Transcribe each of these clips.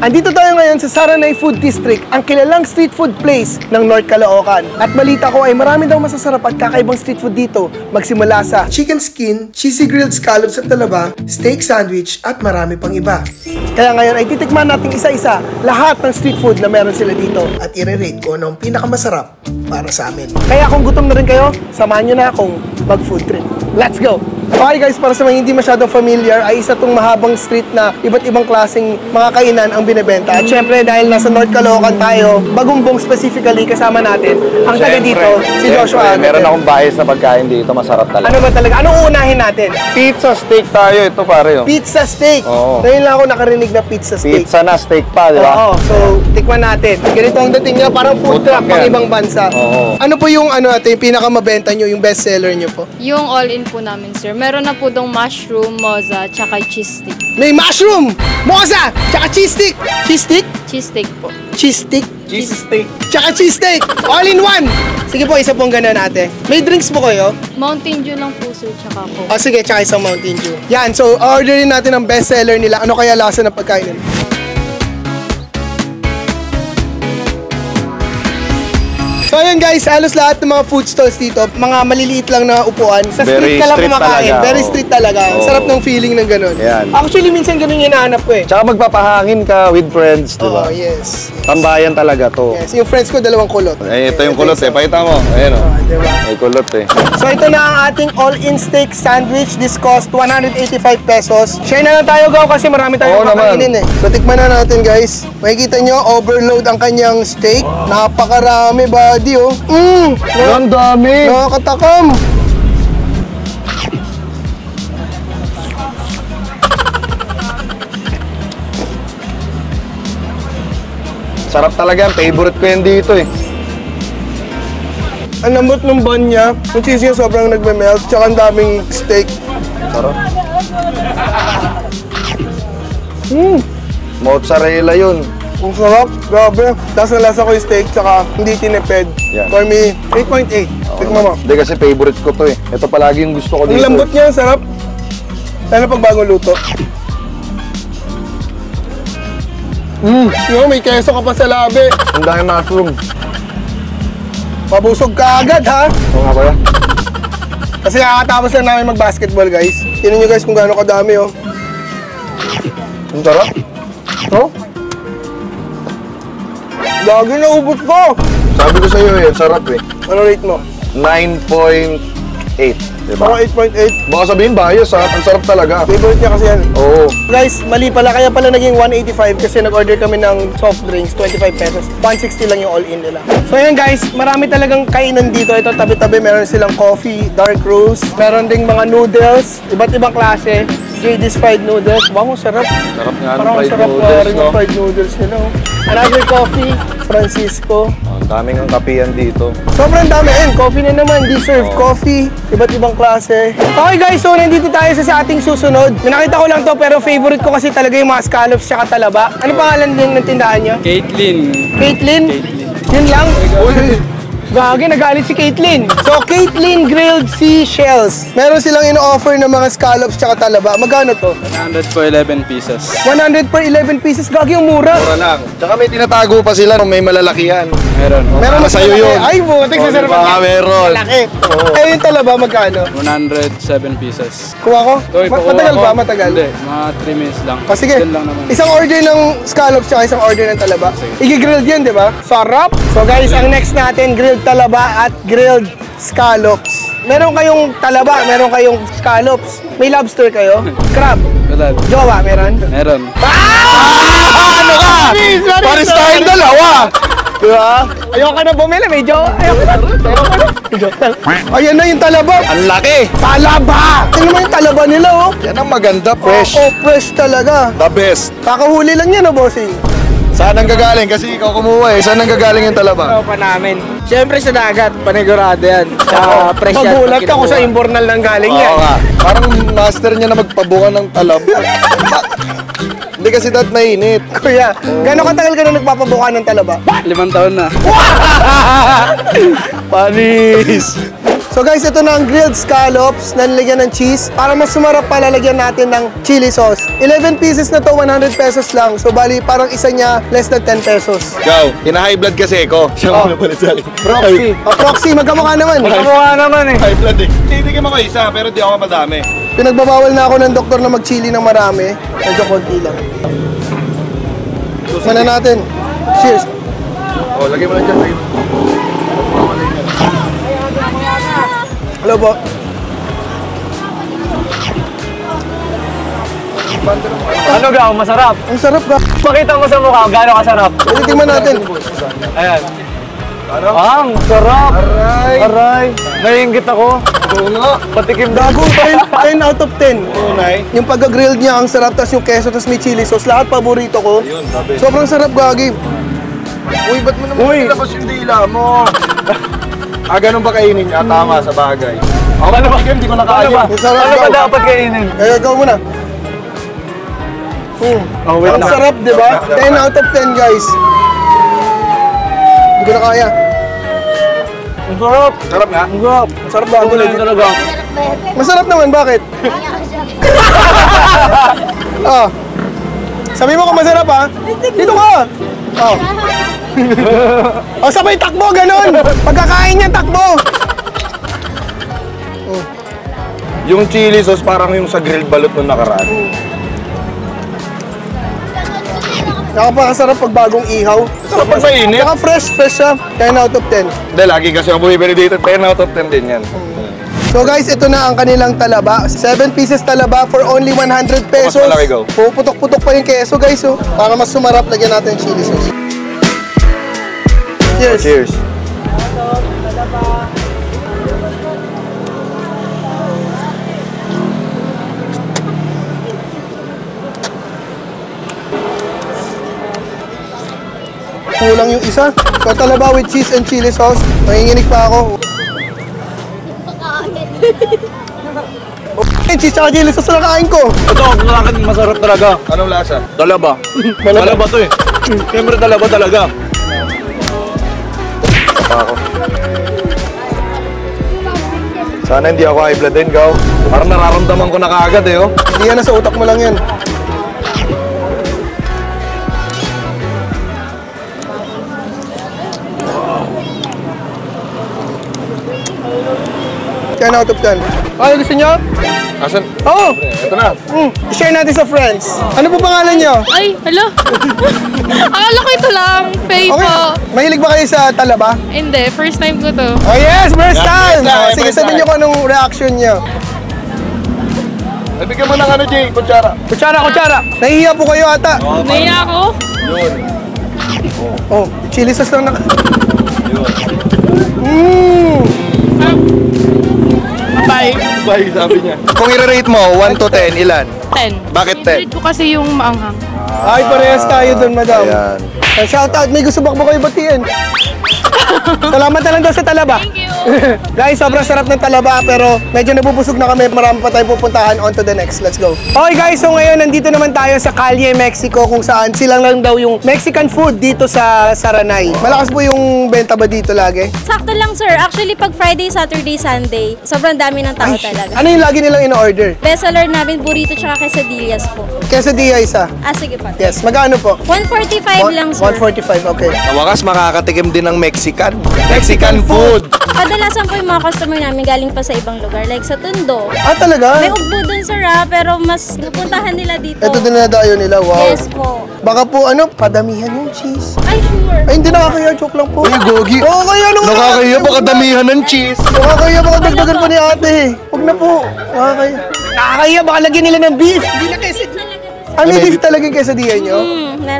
Andito tayo ngayon sa Saranay Food District, ang kilalang street food place ng North Caloocan. At balita ko ay marami daw masasarap at kakaibang street food dito. Magsimula sa chicken skin, cheesy grilled scallops at talaba, steak sandwich at marami pang iba. Kaya ngayon ay titikman natin isa-isa lahat ng street food na meron sila dito at i-rate ko anong pinakamasarap para sa amin. Kaya kung gutom na rin kayo, samahan nyo na akong mag-food trip. Let's go! Okay guys, para sa mga hindi masyadong familiar, ay isa tong mahabang street na iba't ibang klaseng mga kainan ang binebenta. At syempre, dahil nasa North Caloocan tayo, Bagumbong specifically, kasama natin ang taga dito, si Joshua. Meron akong bias na pagkain dito, masarap talaga. Ano ba talaga? Anong uunahin natin? Pizza steak tayo, ito pare. Pizza steak? Oo. Ngayon lang ako nakarinig na pizza steak. Pizza na, steak pa, di ba? Oo, so tikman natin. Ganito ang dating niya, parang food truck pang ibang bansa. Oo. Ano po yung yung pinakamabenta nyo, yung best seller nyo po? Yung all-in po namin, sir. Meron na po dong mushroom, moza, tsaka cheese stick. May mushroom, moza, tsaka cheese stick. Cheese stick? Cheese stick po. Cheese stick? Cheese steak. Tsaka cheese steak. All in one. Sige po, isa pong ganun ate. May drinks po kayo? Mountain Dew lang po, sir, tsaka po. O sige, tsaka isang Mountain Dew. Yan, so orderin natin ang best seller nila. Ano kaya lasa ng pagkain nila? So ayun guys, halos lahat ng mga food stalls dito, mga maliliit lang na upuan. Sa street ka lang kumakain. Very street talaga. Ang sarap ng feeling ng ganun. Yan. Actually, minsan ganun yung hinahanap ko eh. Tsaka magpapahangin ka with friends, di ba? Oh, yes. Tambayan talaga to. Yes, yung friends ko, dalawang kulot. Eh, ito yung kulot eh. Pakita mo. Ayan o. Diba? May kulot eh. So ito na ang ating all-in steak sandwich. This cost 185 pesos. Share na lang tayo, Gaw, kasi marami tayong kakainin eh. So tikman na natin guys. Makikita nyo, overload ang kanyang steak. Napakarami buddy oh. Ang dami. Nakakatakam. Sarap talaga yan. Favorite ko yan dito eh. Ang lambot ng bun niya. Yung cheese niya sobrang nagme-melt. Tsaka ang daming steak. Sarap. Mozzarella yun. Ang sarap. Grabe. Tapos nalasa ko yung steak. Tsaka hindi tinipid. Yan. For me, 8.8. Tikman mo. Hindi kasi favorite ko to eh. Ito palagi yung gusto ko dito. Ang lambot niya. Ang sarap. Lalo pag bagong luto. Yung may keso ka pa sa labi. Ang dami mushroom. Mabusog ka agad ha. Oo nga pala. Kasi kakatapos lang namin mag-basketball guys. Tingnan nyo guys kung gaano kadami oh. Ang sarap. Oh? Lagi na ubot ko. Sabi ko sa'yo eh, sarap eh. Ano rate mo? 9.8. Diba? Parang 8.8. Baka sabihin bias ha, ang sarap talaga. Favorite niya kasi yan. Oo. Guys, mali pala. Kaya pala naging 185 kasi nag-order kami ng soft drinks, 25 pesos. 160 lang yung all-in nila. So yun guys, marami talagang kainan dito. Ito tabi-tabi, meron silang coffee, dark roast. Meron ding mga noodles, iba't ibang klase. JD's fried noodles. Wow, sarap. Sarap nga ng Parang fried sarap noodles, rin no? yung fried noodles nila. Oh. Another coffee, Francisco. Ang daming ang kapihan dito. Sobrang dami. Ayun, coffee na naman. Deserve coffee. Iba't ibang klase. Okay guys, so nandito tayo sa ating susunod. May nakita ko lang to pero favorite ko kasi talaga yung mga scallops tsaka talaba. Ano pangalan din ng tindahan nyo? Caitlyn. Caitlyn? Yun lang? Gagi, nagalit si Caitlyn. So, Caitlyn Grilled Seashells. Meron silang ino-offer ng mga scallops tsaka talaba. Magkano to? 100 for 11 pieces. 100 per 11 pieces. Gagi, ang mura. Mura lang. Tsaka may tinatago pa sila nung may malalakihan. Meron. Meron mas sa'yo malaki. yun. Ay, butik sa sarap. Baka meron. Malaki. Eh, yung talaba, magkano? 107 pieces. Kuha ko? Ito, ipakuha Matagal ko. ba? Matagal? Hindi, mga 3 minutes lang. O sige, Yan lang naman. isang order ng scallops tsaka isang order ng talaba. Igi-grilled yan, di ba? Sarap! So guys, ang next natin, grilled talaba at grilled scallops. Meron kayong talaba, meron kayong scallops. May lobster kayo? Crab? Wala. Jowa, meron? Meron. Ano ka? Paris tayong dalawa! Diba? Ayoko na bumili, may jowa. Ayoko na. Ayan na yung talaba. Ang laki! Talaba! Tingnan mo yung talaba nila, oh. Yan ang maganda, fresh. Oh, fresh talaga. The best. Kakahuli lang yan, oh, bossing. Saan ang gagaling? Kasi ikaw kumuha eh. Saan ang gagaling yung talaba? pa namin. Siyempre sa dagat, panigurado yan. Sa fresh yan. Magulat ako sa imbornal ng galing yan. Oo nga. Parang master niya na magpabuka ng talaba. Hindi kasi dat mainit. Kuya, gano'ng katagal ka na nagpapabuka ng talaba? 5 taon na. Panis! So guys, ito na ang grilled scallops na nilagyan ng cheese. Para mas sumarap pa, lalagyan natin ng chili sauce. 11 pieces na to, 100 pesos lang. So bali, parang isa niya, less than 10 pesos. Ikaw, hina-high blood kasi ako. Siya muna pala sa akin. Proxy. Proxy, magkamukha naman. Kamukha naman eh. High blood eh. Titigim ako isa, pero di ako madami. Pinagbabawal na ako ng doktor na mag-chili ng marami. Medyo konti lang. Mana natin. Cheers. Oh, lagay mo lang dyan. Lagay mo. Hello po. Ano gaw, masarap. Ang sarap ka. Pakita mo sa mukha, gaano kasarap. Tingnan natin. Ayan. Ang sarap. Aray. Aray. Naiingit ako. Oo nga. Patikim na. Gagong 10 out of 10. Oo, Nay. Yung pagka-grilled niya, ang sarap. Tapos yung queso, tapos may chili sauce. Lahat paborito ko. Yun, sabi. Sobrang sarap, Gagi. Uy, ba't mo naman nilabas yung dila mo? Ganun ba kainin niya? Tama, sa bagay. Ako Ano ba? hindi ko nakaya. Ang sarap, Ano ba Gaw. dapat kainin? Ikaw muna. Oh, wait Ang lang. sarap, di ba? 10 out of 10, guys. Hindi ko na kaya. Ang sarap. Sarap nga. Ang sarap. Ang sarap, Gagi. Kulay talaga. Masarap naman, bakit? Ah. Sabi mo kung masarap, ha? Dito ka. Oh. Sabay takbo, ganun. Pagkakain niya, takbo. Yung chili sauce parang yung sa grilled balot nung nakaraan. Nakapakasarap pag bagong ihaw. Sarap pag mainit. Saka fresh siya. 10 out of 10. Hindi, lagi kasi ako bumibili dito. 10 out of 10 din yan. So guys, ito na ang kanilang talaba. 7 pieces talaba for only 100 pesos. Mas malaki, Gaw. Puputok-putok pa yung keso, guys. Oh. Para mas sumarap, lagyan natin yung chili sauce. Cheers. Cheers. Kulang yung isa. So talaba with cheese and chili sauce. Nanginginig pa ako. Okay, cheese at chili sauce na kain ko. Ito, masarap talaga. Anong lasa? Talaba. Talaba to eh. Siyempre talaba talaga. Ako. Sana hindi ako high blood din, Gaw. Parang nararamdaman ko na kaagad eh, oh. Hindi yan, nasa utak mo lang yan. Ten out of 10. Ay, gusto nyo? Asan? Oo! Ito na. I-share natin sa friends. Ano po pangalan nyo? Ay, hello. Akala ko ito lang. Faye po. Mahilig ba kayo sa talaba? Hindi, first time ko to. Oh yes, first Yeah, time! first time, Sige, first sabihin time. nyo kung anong reaction nyo. Nabigyan mo ng ano, Jay, kutsara. Kutsara! Nahihiya po kayo ata. Naiya ako. Yun. Oh, chili sauce lang Yun. Bye. Bye, sabi niya. Kung i-rate mo, 1 to 10, ilan? 10. Bakit 10? Favorite ko kasi yung maanghang. Ay, parehas tayo dun, madam. Ayan. Shout out, may gusto ba kayo batiin? Salamat na lang daw sa talaba. Thank you. Guys, sobrang sarap ng talaba pero medyo nabubusog na kami. Marami pa tayong pupuntahan. On to the next. Let's go. Okay guys, so ngayon nandito naman tayo sa Calle, Mexico kung saan silang lang daw yung Mexican food dito sa Saranay. Malakas po yung benta ba dito lagi? Sakto lang, sir. Actually, pag Friday, Saturday, Sunday, sobrang dami ng tao talaga. Ano yung lagi nilang in-order? Bestseller namin, burrito tsaka quesadillas po. Quesadilla isa. Sige pa. Yes, magkano po? 145 lang, sir. 145, okay. Sa wakas, makakatikim din ng Mexican. Mexican food! Kadalasan po yung mga customer namin galing pa sa ibang lugar, like sa Tondo. Ah, talaga? May ugbo dun, sir, pero mas napuntahan nila dito. Ito din nadayo nila, wow. Yes po. Baka po padamihan yung cheese. Ay, sure. Ay, hindi nakakaya, joke lang po. Uy, Gogi. Oo, kaya nung Nakakaya, baka damihan ng cheese. Nakakaya, baka dagdagan pa ni ate. Huwag na po. Nakakaya. Nakakaya, baka lagyan nila ng beef. Hindi na quesadilla. Ah, may beef talaga yung quesadilla nyo?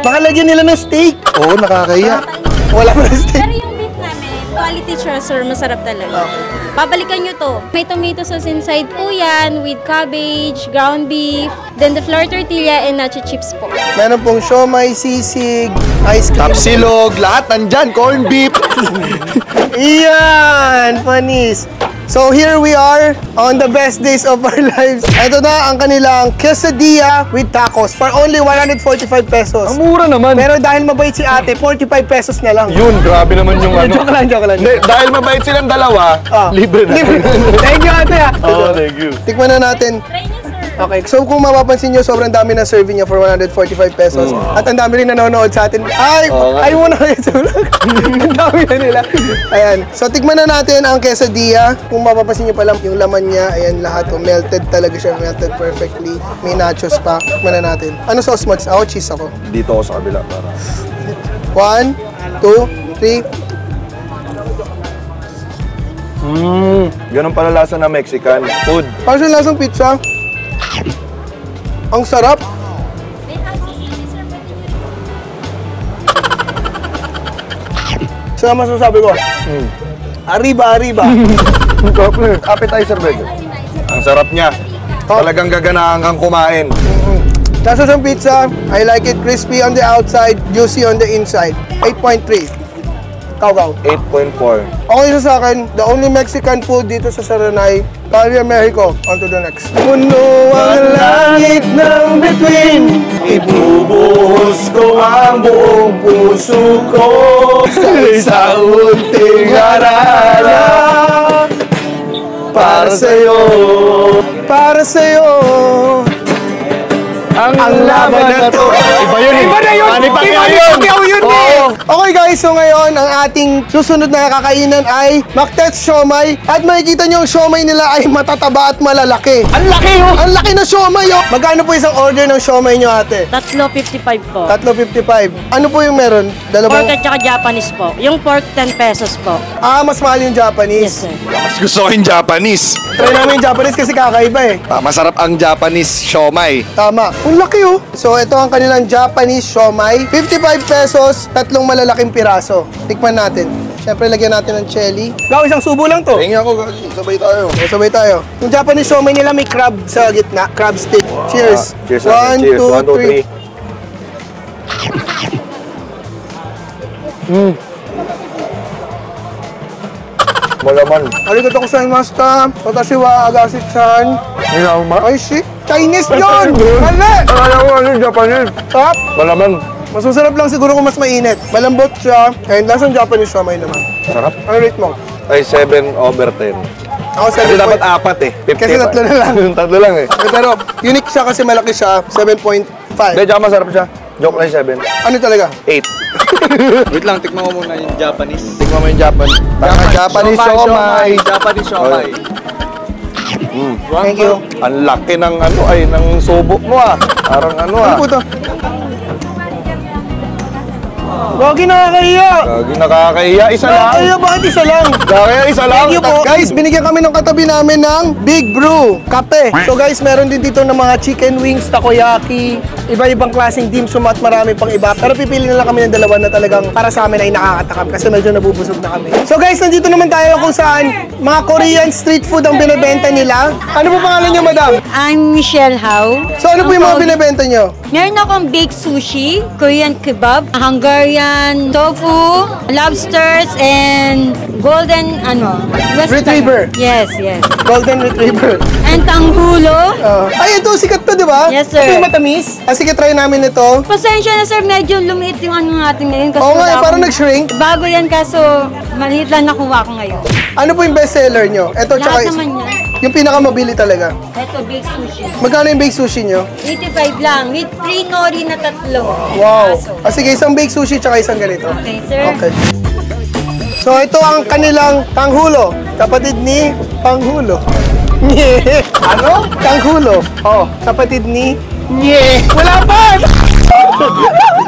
Baka lagyan nila ng steak. Oo, nakakaya. Wala pa ng steak. Pero yung beef namin, quality siya, sir. Masarap talaga. Babalikan nyo to. May tomato sauce inside po yan with cabbage, ground beef, then the flour tortilla and nacho chips po. Meron pong siomay, sisig, ice cream. Tapsilog, lahat nandyan. Corn beef. Iyan! Panis. So here we are on the best days of our lives. Ito na ang kanilang quesadilla with tacos for only 145 pesos. Ang mura naman. Pero dahil mabait si ate, 45 pesos na lang. Yun, grabe naman yung ano. Joke lang, joke lang. Hindi, dahil mabait silang dalawa, libre na. Thank you, ate. Oo, thank you. Tikman na natin. Okay, so kung mapapansin nyo, sobrang dami ng serving niya for 145 pesos. At ang dami rin nanonood sa atin. Ay muna kayo sa vlog. Ang dami na nila. Ayan. So, tikman na natin ang quesadilla. Kung mapapansin nyo pa lang, yung laman niya, ayan lahat. Melted talaga siya. Melted perfectly. May nachos pa. Tikman na natin. Ano sauce mo? Ako, cheese ako. Dito ako sa kabila para. 1, 2, 3. Ganun pala lasa na Mexican food. Parang siyang lasang pizza. Ang sarap. So, ang masasabi ko, arriba, arriba. Appetizer ba ito? Ang sarap niya. Talagang gaganahan kang kumain. Kaso siyang pizza, I like it crispy on the outside, juicy on the inside. 8.3. Kaugaw. 8.4. Okay siya sa akin, the only Mexican food dito sa Saranay, Calia, Mexico. On to the next. Puno ang langit ng bituin, ibubuhos ko ang buong puso ko sa isang unting harana. Para sa'yo, para sa'yo, ang laban na to. Iba yun eh. Iba na yun! Manny Pacquiao Manny yun! Pacquiao yun eh! Okay guys, so ngayon, ang ating susunod na kakainan ay Mactet's Siomai. At makikita nyo, ang siomai nila ay matataba at malalaki. Ang laki oh! Ang laki na siomai oh! Magkano po isang order ng siomai nyo ate? 3.55 po. 3.55. Ano po yung meron? Dalawang... Pork at saka Japanese po. Yung pork 10 pesos po. Ah, mas mahal yung Japanese. Yes, sir. Mas gusto ko yung Japanese. Try namin yung Japanese kasi kakaiba eh. Masarap ang Japanese siomai. Tama. Ang laki oh. So ito ang kanilang Japanese siomai. 55 pesos, tatlong malalaking piraso. Tikman natin. Siyempre lagyan natin ng chili. Gaw, isang subo lang to. Tingin ako, sabay tayo. Okay, sabay tayo. Yung Japanese siomai nila may crab sa gitna. Crab stick. Cheers. Cheers natin. Cheers. 1, 2, 3. Malaman. Arigato gozaimashita. Watashi wa agassi-chan. Ay, shit. Chinese yun! Mali! Akala ko ano yung Japanese. Top! Malaman. Mas masarap lang siguro kung mas mainit. Malambot siya. Kaya lasang Japanese siomai naman. Sarap. Ano rate mo? Ay, 7/10. Ako 7. Kasi dapat 4 eh. 50 Kasi tatlo na lang. Tatlo lang eh. Pero unique siya kasi malaki siya. 7.5. Hindi, tsaka masarap siya. Joke lang 7. Ano talaga? 8. Wait lang, tikman ko muna yung Japanese. Tingnan mo yung Japanese. Japanese siomai. Japanese siomai. Thank you. Ang laki ng ano ay, ng subo mo ah. Parang ano ah. Ano po to? Wagi nakakahiya! Gagi, nakakahiya. Isa lang. Nakakahiya, bakit isa lang? Kaya isa lang. Thank you po. Guys, binigyan kami ng katabi namin ng Big Brew, kape. So guys, meron din dito ng mga chicken wings, takoyaki, iba-ibang klaseng dim sum at marami pang iba. Pero pipili na lang kami ng dalawa na talagang para sa amin ay nakakatakam kasi medyo nabubusog na kami. So guys, nandito naman tayo kung saan mga Korean street food ang binibenta nila. Ano po pangalan niyo, madam? I'm Michelle Howe. So ano po yung mga binibenta niyo? Meron akong baked sushi, Korean kebab, Hungarian tofu, lobsters, and golden, Retriever. Yes, yes. Golden Retriever. And tanggulo. Ay, ito, sikat to, di ba? Yes, sir. Ito yung matamis. Sige, try namin ito. Pasensya na sir, medyo lumiit yung ano natin ngayon. Kasi Oo nga, wala parang akong- nag-shrink. Bago yan kaso maliit lang nakuha ko ngayon. Ano po yung best seller nyo? Ito, tsaka Lahat naman yan. yung pinakamabili talaga. Ito, baked sushi. Magkano yung baked sushi nyo? 85 lang, with free nori na 3. Wow. Aso. Sige, isang baked sushi tsaka isang ganito. Okay, sir. Okay. So, ito ang kanilang tanghulo. Kapatid ni Panghulo. Nye. Ano? Tanghulo. Oh, kapatid ni Nye. Wala pa!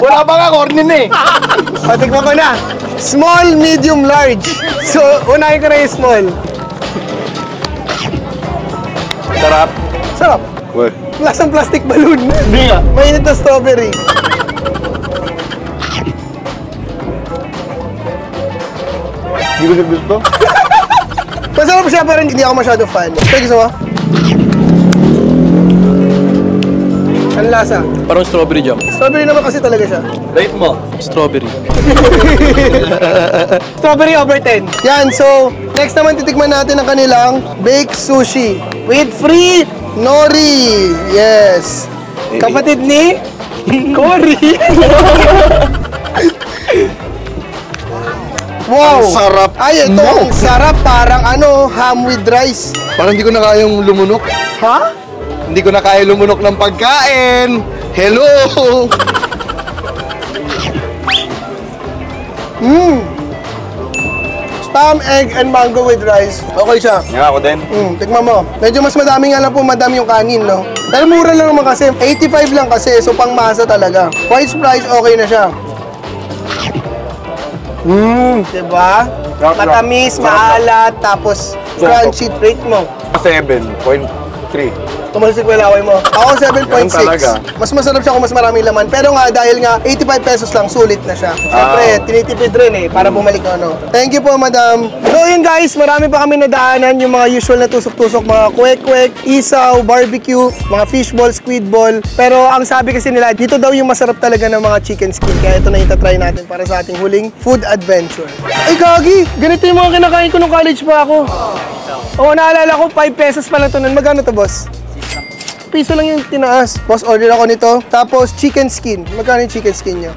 Wala pa nga, cornin eh. Patikman ko na. Small, medium, large. So, unahin ko na yung small. Sarap. Sarap. Well, Lasang plastic balloon. hindi nga. Mainit na strawberry. Hindi ko gusto. Masarap siya pero hindi ako masyado fan. Sige, gusto mo? Ano lasa? Parang strawberry jam. Strawberry naman kasi talaga siya. Rate mo? Strawberry. Strawberry over 10. Yan, so next naman titikman natin ang kanilang baked sushi with free nori. Yes. Kapatid ni Cory. Wow! Ang sarap. Ay, ito ang sarap. Parang ano, ham with rice. Parang hindi ko na kayang lumunok. Ha? Hindi ko na kaya lumunok ng pagkain. Hello! Spam, egg, and mango with rice. Okay siya. Nga ako din. Tikman mo. Medyo mas madami nga lang po, madami yung kanin, no? Pero mura lang naman kasi. 85 lang kasi, so pang masa talaga. Price, okay na siya. Diba? Matamis, maalat, tapos crunchy. Rate mo. 7.3. Tumalsik mo yung laway mo. Ako Ganun 7.6. talaga. Mas masarap siya kung mas maraming laman. Pero nga, dahil nga 85 pesos lang, sulit na siya. Siyempre, tinitipid rin eh, para bumalik na ano. Thank you po, madam. So yun guys, marami pa kami nadaanan. Yung mga usual na tusok-tusok, mga kwek-kwek, isaw, barbecue, mga fishball, squid ball. Pero ang sabi kasi nila, dito daw yung masarap talaga ng mga chicken skin. Kaya ito na itatry natin para sa ating huling food adventure. Ay, Gagi! Ganito yung mga kinakain ko nung college pa ako. Oo, naalala ko, 5 pesos pa lang ito nun. Magkano to, boss? Piso lang yung tinaas. Boss, order ako nito. Tapos, chicken skin. Magkano yung chicken skin nyo?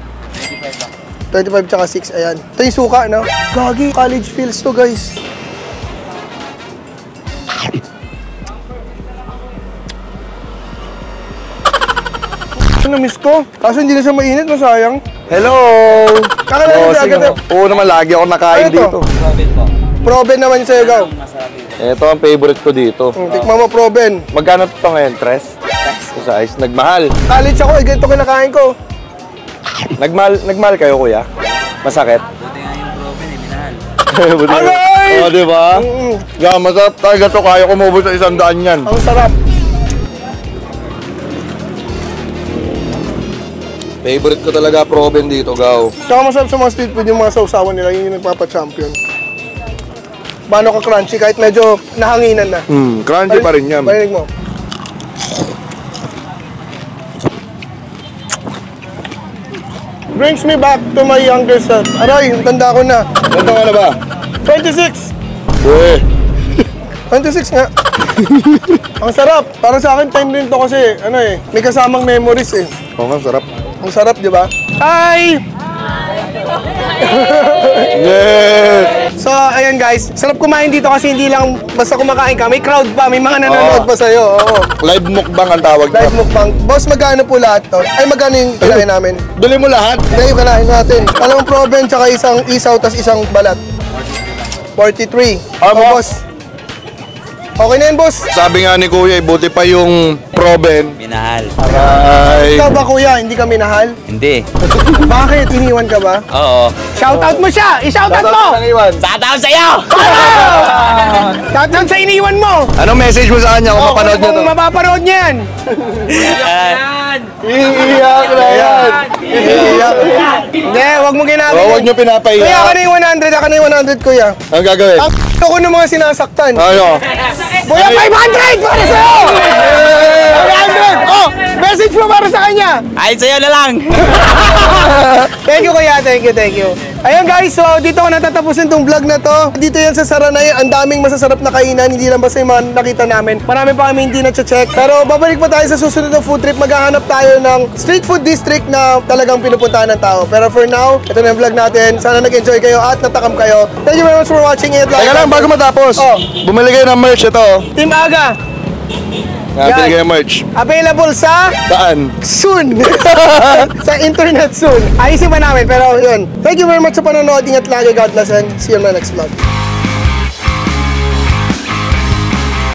25 tsaka 6, ayan. Ito yung suka, no? Gagi, college feels to, guys. Na-miss ko. Kaso hindi na siya mainit, masayang. Hello! Kakalain siya agad. Oo naman, lagi ako nakain Ano to? dito. Proben naman yung sa'yo, Gaw. Ito ang favorite ko dito. Tikman mo, Proben. Magkano ito ngayon, Tres? Sa ice, nagmahal. College ako, ganito kinakain ko. Nagmahal kayo, kuya? Masakit? Buti nga yung Proben, minahal. Aray! Oo, di ba? Yeah, masarap talaga to. Kaya kumubos sa 100 yan. Ang sarap. Favorite ko talaga Proben dito, Gaw. Tsaka masarap sa mga street food yung mga sausawan nila, yun yung nagpapa-champion. Bano ka crunchy kahit medyo nahanginan na. Crunchy pa rin yan. Parinig mo. Brings me back to my younger self. Aray, ang tanda ko na. Ito ka na ba? 26! Uy! 26 nga. Ang sarap. Para sa akin, time din to kasi, ano eh, may kasamang memories eh. Oo nga, sarap. Ang sarap, di ba? Hi! Yeah! So, ayan guys, sarap kumain dito kasi hindi lang basta kumakain ka, may crowd pa, may mga nanonood pa sa'yo. Oo. Live mukbang ang tawag Live niya. mukbang. Boss, magkano po lahat to? Ay, magkano yung kinain namin? Bili mo lahat. Hindi, yung kinain natin. Dalawang proben, tsaka isang isaw, tas isang balat. 43. Boss. Okay na yun, boss. Sabi nga ni Kuya, buti pa yung Proben. Minahal. Aray. Ikaw ba, kuya? Hindi ka minahal? Hindi. Bakit? Iniwan ka ba? Oo. Shoutout mo siya! I-shoutout mo! Shoutout sa'yo! Shoutout sa iniwan mo! Anong message mo sa kanya kung mapanood niyo to? Kung mapapanood niya yan! Iiyak na yan! Iiyak. Hindi, wag mo ginagawa. Huwag niyo Kuya, pinapaiyak. ako na yung 100, ako na yung 100, kuya. Ang gagawin? Ang ko ng mga sinasaktan. Ano? Kuya, 500 para sa'yo! 500! Oh, message mo para sa kanya. Ay, sa'yo na lang! Thank you, kuya. Thank you. Ayun guys, so dito ko natatapusin tong vlog na to. Dito yan sa Saranay, ang daming masasarap na kainan. Hindi lang basta yung mga nakita namin. Marami pa kami hindi na-check. Pero babalik pa tayo sa susunod na food trip. Maghahanap tayo ng street food district na talagang pinupuntahan ng tao. Pero for now, ito na yung vlog natin. Sana nag-enjoy kayo at natakam kayo. Thank you very much for watching it. Teka lang, bago matapos. Oh. Bumili kayo ng merch ito. Team Aga, Bili kayo ng merch. available sa Saan? soon. Sa internet soon. Ayusin pa namin, pero yun. Thank you very much sa panonood. Ingat lagi. God bless and see you on my next vlog.